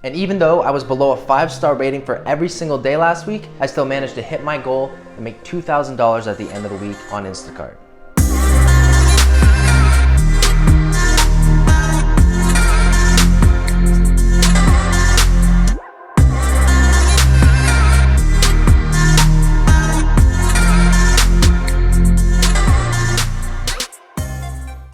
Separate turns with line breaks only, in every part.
And even though I was below a 5-star rating for every single day last week, I still managed to hit my goal and make $2,000 at the end of the week on Instacart.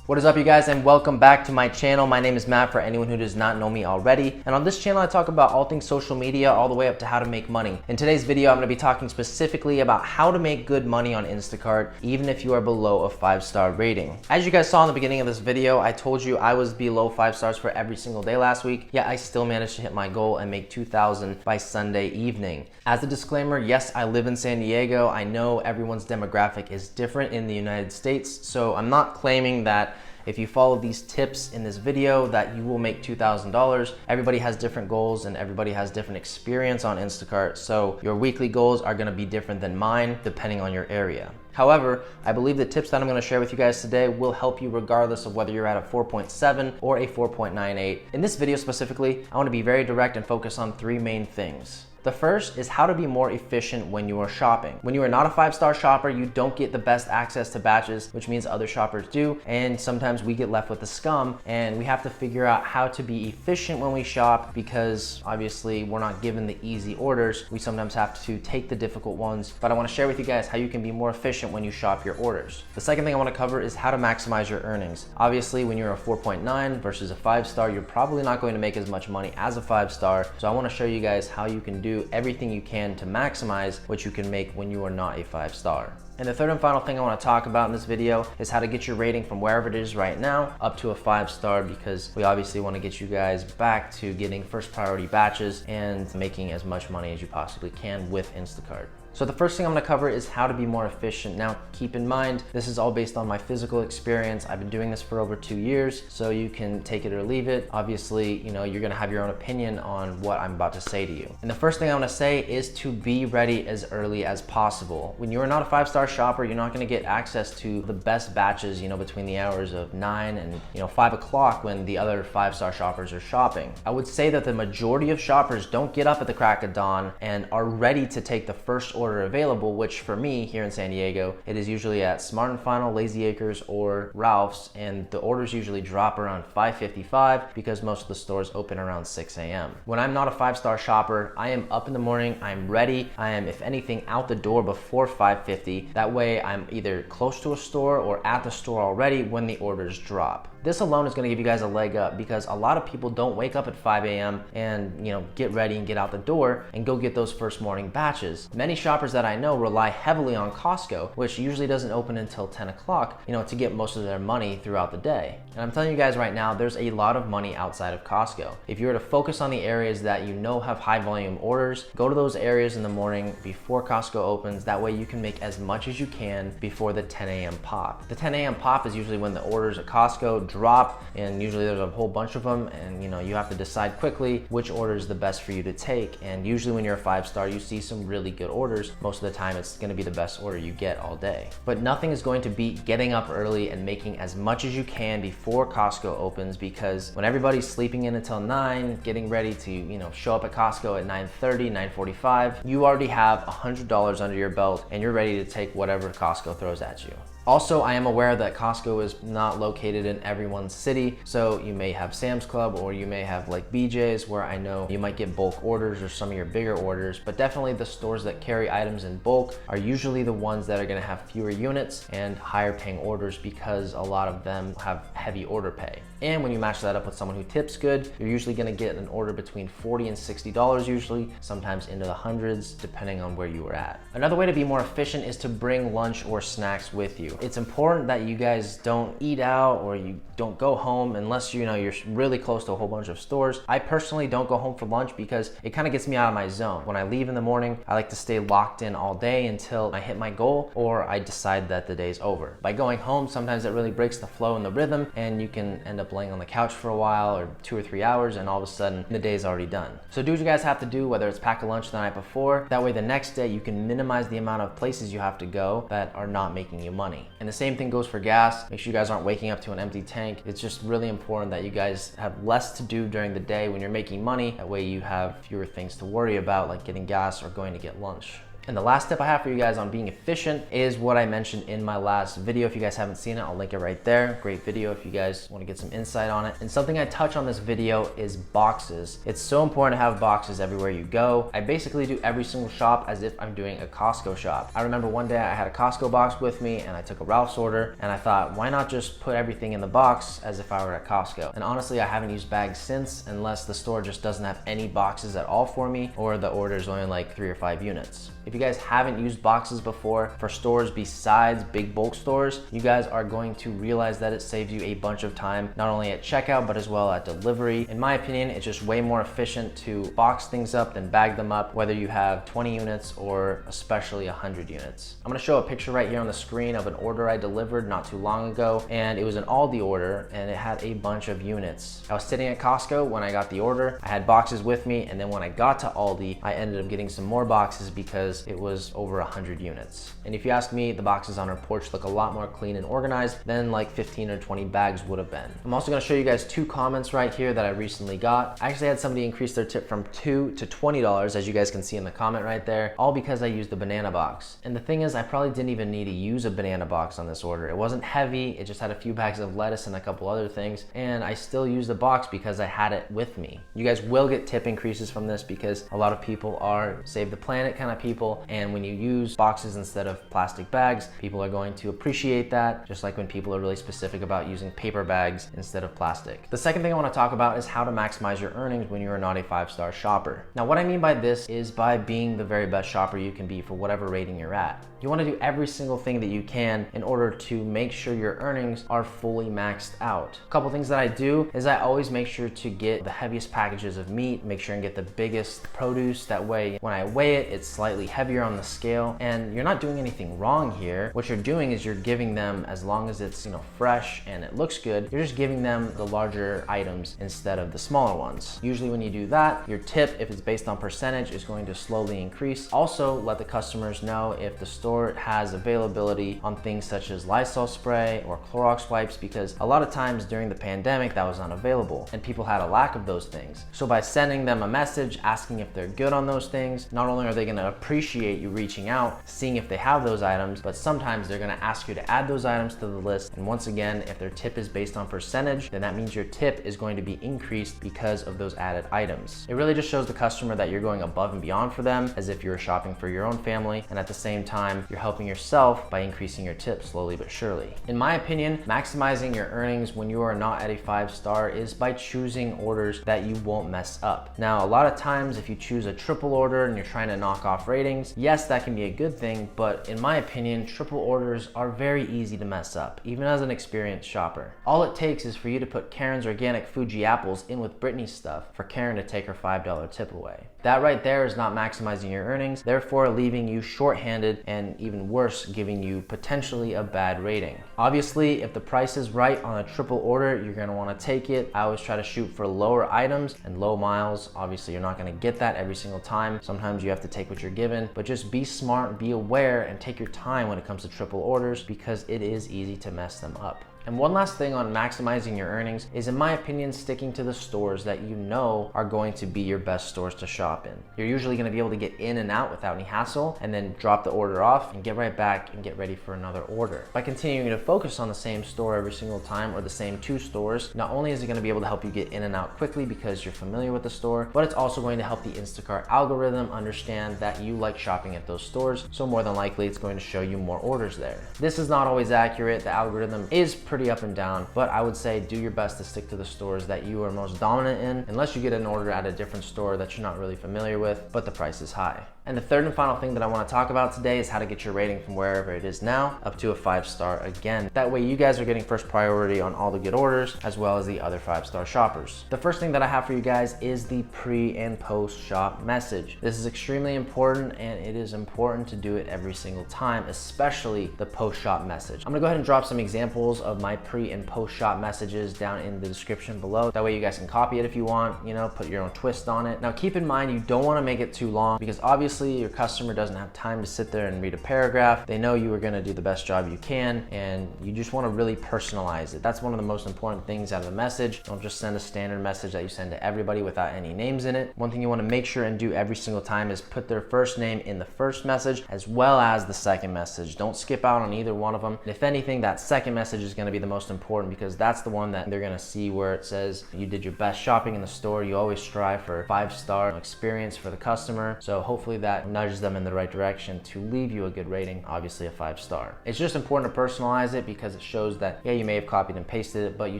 What is up, you guys, and welcome back to my channel. My name is Matt, for anyone who does not know me already. And on this channel, I talk about all things social media, all the way up to how to make money. In today's video, I'm gonna be talking specifically about how to make good money on Instacart, even if you are below a 5-star rating. As you guys saw in the beginning of this video, I told you I was below 5 stars for every single day last week, yet I still managed to hit my goal and make $2,000 by Sunday evening. As a disclaimer, yes, I live in San Diego. I know everyone's demographic is different in the United States, so I'm not claiming that if you follow these tips in this video that you will make $2,000. Everybody has different goals and everybody has different experience on Instacart, so your weekly goals are gonna be different than mine depending on your area. However, I believe the tips that I'm gonna share with you guys today will help you regardless of whether you're at a 4.7 or a 4.98. In this video specifically, I wanna be very direct and focus on 3 main things. The first is how to be more efficient when you are shopping. When you are not a 5-star shopper, you don't get the best access to batches, which means other shoppers do, and sometimes we get left with the scum, and we have to figure out how to be efficient when we shop because obviously we're not given the easy orders. We sometimes have to take the difficult ones, but I wanna share with you guys how you can be more efficient when you shop your orders. The second thing I wanna cover is how to maximize your earnings. Obviously, when you're a 4.9 versus a 5-star, you're probably not going to make as much money as a 5-star, so I wanna show you guys how you can do everything you can to maximize what you can make when you are not a 5-star. And the third and final thing I want to talk about in this video is how to get your rating from wherever it is right now up to a 5-star, because we obviously want to get you guys back to getting first priority batches and making as much money as you possibly can with Instacart. So the first thing I'm gonna cover is how to be more efficient. Now, keep in mind, this is all based on my physical experience. I've been doing this for over 2 years, so you can take it or leave it. Obviously, you know, you're gonna have your own opinion on what I'm about to say to you. And the first thing I wanna say is to be ready as early as possible. When you're not a 5-star shopper, you're not gonna get access to the best batches, you know, between the hours of 9 and 5 o'clock when the other 5-star shoppers are shopping. I would say that the majority of shoppers don't get up at the crack of dawn and are ready to take the first order available, which for me here in San Diego, it is usually at Smart & Final, Lazy Acres, or Ralph's, and the orders usually drop around 5:55 because most of the stores open around 6 a.m. When I'm not a 5-star shopper, I am up in the morning, I'm ready, I am, if anything, out the door before 5:50. That way I'm either close to a store or at the store already when the orders drop. This alone is gonna give you guys a leg up because a lot of people don't wake up at 5 a.m. and get ready and get out the door and go get those first morning batches. Many shoppers that I know rely heavily on Costco, which usually doesn't open until 10 o'clock, to get most of their money throughout the day. And I'm telling you guys right now, there's a lot of money outside of Costco. If you were to focus on the areas that have high volume orders, go to those areas in the morning before Costco opens. That way you can make as much as you can before the 10 a.m. pop. The 10 a.m. pop is usually when the orders at Costco drop, and usually there's a whole bunch of them, and you have to decide quickly which order is the best for you to take. And usually when you're a 5-star, you see some really good orders. Most of the time it's going to be the best order you get all day. But nothing is going to beat getting up early and making as much as you can before Costco opens, because when everybody's sleeping in until 9, getting ready to show up at Costco at 9:30, 9:45, you already have $100 under your belt and you're ready to take whatever Costco throws at you. Also, I am aware that Costco is not located in everyone's city, so you may have Sam's Club or you may have like BJ's, where I know you might get bulk orders or some of your bigger orders, but definitely the stores that carry items in bulk are usually the ones that are gonna have fewer units and higher paying orders because a lot of them have heavy order pay. And when you match that up with someone who tips good, you're usually gonna get an order between $40 and $60 usually, sometimes into the hundreds, depending on where you were at. Another way to be more efficient is to bring lunch or snacks with you. It's important that you guys don't eat out or you don't go home unless you're really close to a whole bunch of stores. I personally don't go home for lunch because it kind of gets me out of my zone. When I leave in the morning, I like to stay locked in all day until I hit my goal or I decide that the day's over. By going home, sometimes it really breaks the flow and the rhythm, and you can end up laying on the couch for a while or 2 or 3 hours, and all of a sudden the day's already done. So do what you guys have to do, whether it's pack a lunch the night before. That way the next day you can minimize the amount of places you have to go that are not making you money. money. And the same thing goes for gas. Make sure you guys aren't waking up to an empty tank. It's just really important that you guys have less to do during the day when you're making money. That way you have fewer things to worry about, like getting gas or going to get lunch. And the last tip I have for you guys on being efficient is what I mentioned in my last video. If you guys haven't seen it, I'll link it right there. Great video if you guys want to get some insight on it. And something I touch on this video is boxes. It's so important to have boxes everywhere you go. I basically do every single shop as if I'm doing a Costco shop. I remember one day I had a Costco box with me and I took a Ralph's order and I thought, why not just put everything in the box as if I were at Costco? And honestly, I haven't used bags since, unless the store just doesn't have any boxes at all for me, or the order is only like 3 or 5 units. If you guys haven't used boxes before for stores besides big bulk stores, you guys are going to realize that it saves you a bunch of time, not only at checkout, but as well at delivery. In my opinion, it's just way more efficient to box things up than bag them up, whether you have 20 units or especially 100 units. I'm gonna show a picture right here on the screen of an order I delivered not too long ago, and it was an Aldi order and it had a bunch of units. I was sitting at Costco when I got the order. I had boxes with me, and then when I got to Aldi, I ended up getting some more boxes because it was over 100 units. And if you ask me, the boxes on our porch look a lot more clean and organized than like 15 or 20 bags would have been. I'm also gonna show you guys 2 comments right here that I recently got. I actually had somebody increase their tip from $2 to $20, as you guys can see in the comment right there, all because I used the banana box. And the thing is, I probably didn't even need to use a banana box on this order. It wasn't heavy, it just had a few bags of lettuce and a couple other things, and I still used the box because I had it with me. You guys will get tip increases from this because a lot of people are save the planet kind of people, and when you use boxes instead of plastic bags, people are going to appreciate that, just like when people are really specific about using paper bags instead of plastic. The second thing I want to talk about is how to maximize your earnings when you're not a 5-star shopper. Now, what I mean by this is by being the very best shopper you can be for whatever rating you're at. You want to do every single thing that you can in order to make sure your earnings are fully maxed out. A couple things that I do is I always make sure to get the heaviest packages of meat, make sure and get the biggest produce. That way, when I weigh it, it's slightly heavier on the scale, and you're not doing anything wrong here. What you're doing is you're giving them, as long as it's, fresh and it looks good, you're just giving them the larger items instead of the smaller ones. Usually when you do that, your tip, if it's based on percentage, is going to slowly increase. Also, let the customers know if the store has availability on things such as Lysol spray or Clorox wipes, because a lot of times during the pandemic that was unavailable and people had a lack of those things. So by sending them a message asking if they're good on those things, not only are they going to appreciate you reaching out, seeing if they have those items, but sometimes they're going to ask you to add those items to the list. And once again, if their tip is based on percentage, then that means your tip is going to be increased because of those added items. It really just shows the customer that you're going above and beyond for them, as if you're shopping for your own family, and at the same time you're helping yourself by increasing your tip slowly but surely. In my opinion, maximizing your earnings when you are not at a 5-star is by choosing orders that you won't mess up. Now, a lot of times if you choose a triple order and you're trying to knock off ratings, yes, that can be a good thing, but in my opinion, triple orders are very easy to mess up, even as an experienced shopper. All it takes is for you to put Karen's organic Fuji apples in with Brittany's stuff for Karen to take her $5 tip away. That right there is not maximizing your earnings, therefore leaving you shorthanded, and even worse, giving you potentially a bad rating. Obviously, if the price is right on a triple order, you're gonna wanna take it. I always try to shoot for lower items and low miles. Obviously, you're not gonna get that every single time. Sometimes you have to take what you're given, but just be smart, be aware, and take your time when it comes to triple orders, because it is easy to mess them up. And one last thing on maximizing your earnings is, in my opinion, sticking to the stores that you know are going to be your best stores to shop in. You're usually going to be able to get in and out without any hassle, and then drop the order off and get right back and get ready for another order. By continuing to focus on the same store every single time, or the same 2 stores, not only is it going to be able to help you get in and out quickly because you're familiar with the store, but it's also going to help the Instacart algorithm understand that you like shopping at those stores, so more than likely it's going to show you more orders there. This is not always accurate. The algorithm is pretty up and down, but I would say do your best to stick to the stores that you are most dominant in, unless you get an order at a different store that you're not really familiar with, but the price is high. And the third and final thing that I want to talk about today is how to get your rating from wherever it is now up to a 5-star again. That way you guys are getting first priority on all the good orders, as well as the other 5-star shoppers. The first thing that I have for you guys is the pre and post shop message. This is extremely important, and it is important to do it every single time, especially the post shop message. I'm gonna go ahead and drop some examples of of my pre and post shop messages down in the description below. That way you guys can copy it if you want, you know, put your own twist on it. Now keep in mind, you don't want to make it too long because obviously your customer doesn't have time to sit there and read a paragraph. They know you are going to do the best job you can, and you just want to really personalize it. That's one of the most important things out of the message. Don't just send a standard message that you send to everybody without any names in it. One thing you want to make sure and do every single time is put their first name in the first message as well as the second message. Don't skip out on either one of them. If anything, that second message is going to be the most important because that's the one that they're going to see where it says you did your best shopping in the store. You always strive for 5-star experience for the customer. So hopefully that nudges them in the right direction to leave you a good rating, obviously a 5-star. It's just important to personalize it because it shows that, yeah, you may have copied and pasted it, but you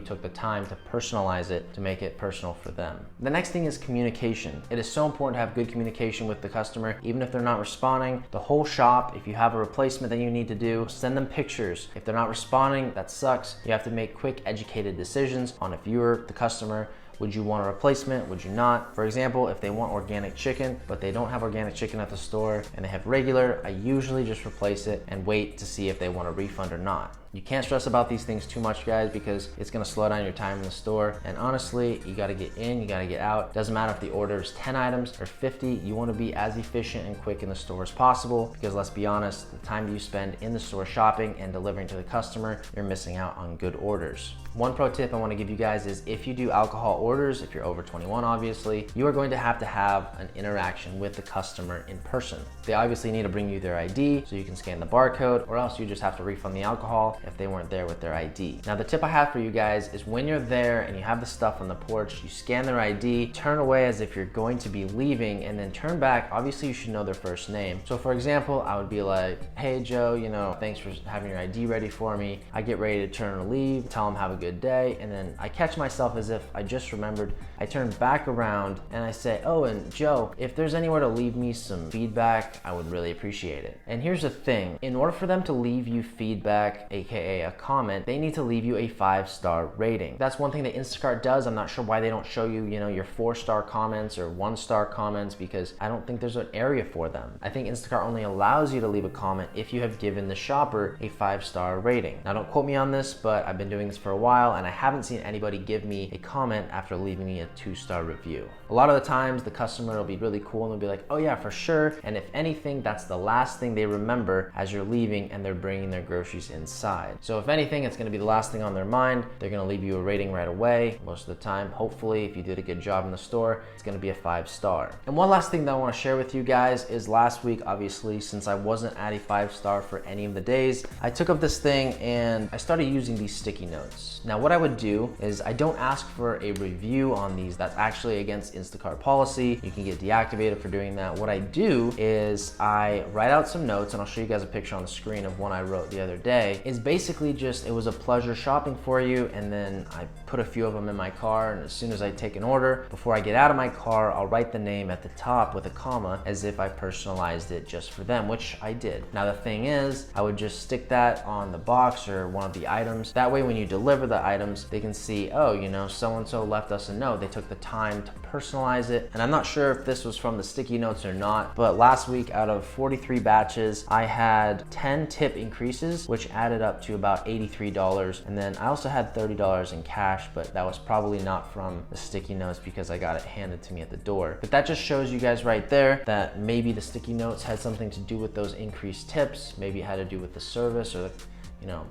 took the time to personalize it to make it personal for them. The next thing is communication. It is so important to have good communication with the customer, even if they're not responding. The whole shop, if you have a replacement that you need to do, send them pictures. If they're not responding, that sucks. You have to make quick, educated decisions on if you're the customer. Would you want a replacement? Would you not? For example, if they want organic chicken, but they don't have organic chicken at the store and they have regular, I usually just replace it and wait to see if they want a refund or not. You can't stress about these things too much, guys, because it's gonna slow down your time in the store. And honestly, you gotta get in, you gotta get out. Doesn't matter if the order is 10 items or 50, you wanna be as efficient and quick in the store as possible, because let's be honest, the time you spend in the store shopping and delivering to the customer, you're missing out on good orders. One pro tip I wanna give you guys is if you do alcohol orders, if you're over 21, obviously, you are going to have an interaction with the customer in person. They obviously need to bring you their ID so you can scan the barcode, or else you just have to refund the alcohol if they weren't there with their ID. Now the tip I have for you guys is when you're there and you have the stuff on the porch, you scan their ID, turn away as if you're going to be leaving, and then turn back. Obviously you should know their first name. So for example, I would be like, hey Joe, you know, thanks for having your ID ready for me. I get ready to turn and leave, tell them have a good day, and then I catch myself as if I just remembered. I turn back around and I say, oh, and Joe, if there's anywhere to leave me some feedback, I would really appreciate it. And here's the thing, in order for them to leave you feedback, aka a comment, they need to leave you a 5-star rating. That's one thing that Instacart does. I'm not sure why they don't show you, you know, your 4-star comments or 1-star comments, because I don't think there's an area for them. I think Instacart only allows you to leave a comment if you have given the shopper a 5-star rating. Now don't quote me on this, but I've been doing this for a while and I haven't seen anybody give me a comment after leaving me a 2-star review. A lot of the times the customer will be really cool and they'll be like, oh yeah, for sure. And if anything, that's the last thing they remember as you're leaving and they're bringing their groceries inside. So if anything, it's gonna be the last thing on their mind. They're gonna leave you a rating right away. Most of the time, hopefully, if you did a good job in the store, it's gonna be a 5-star. And one last thing that I wanna share with you guys is last week, obviously, since I wasn't at a 5-star for any of the days, I took up this thing and I started using these sticky notes. Now, what I would do is I don't ask for a review on these. That's actually against Instacart policy. You can get deactivated for doing that. What I do is I write out some notes, and I'll show you guys a picture on the screen of one I wrote the other day. It's basically just, it was a pleasure shopping for you, and then I put a few of them in my car, and as soon as I take an order, before I get out of my car, I'll write the name at the top with a comma as if I personalized it just for them, which I did. Now the thing is, I would just stick that on the box or one of the items. That way when you deliver the items, they can see, oh, you know, so-and-so left us a note. They took the time to personalize it. And I'm not sure if this was from the sticky notes or not, but last week out of 43 batches, I had 10 tip increases, which added up to about $83. And then I also had $30 in cash, but that was probably not from the sticky notes because I got it handed to me at the door. But that just shows you guys right there that maybe the sticky notes had something to do with those increased tips. Maybe it had to do with the service or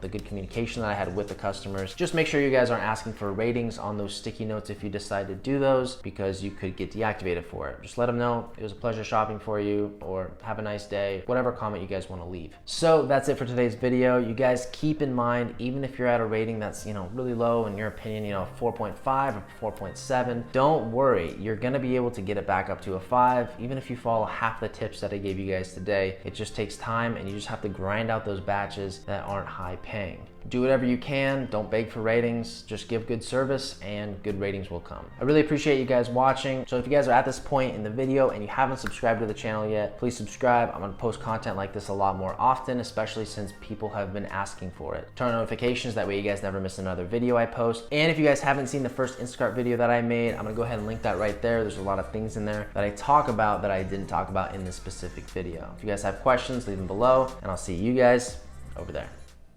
the good communication that I had with the customers. Just make sure you guys aren't asking for ratings on those sticky notes if you decide to do those, because you could get deactivated for it. Just let them know it was a pleasure shopping for you, or have a nice day, whatever comment you guys want to leave. So that's it for today's video. You guys keep in mind, even if you're at a rating that's, really low in your opinion, 4.5 or 4.7, don't worry. You're gonna be able to get it back up to a 5, even if you follow half the tips that I gave you guys today. It just takes time, and you just have to grind out those batches that aren't high paying. Do whatever you can, don't beg for ratings, just give good service and good ratings will come. I really appreciate you guys watching. So if you guys are at this point in the video and you haven't subscribed to the channel yet, please subscribe. I'm gonna post content like this a lot more often, especially since people have been asking for it. Turn on notifications, that way you guys never miss another video I post. And if you guys haven't seen the first Instacart video that I made, I'm gonna go ahead and link that right there. There's a lot of things in there that I talk about that I didn't talk about in this specific video. If you guys have questions, leave them below, and I'll see you guys over there.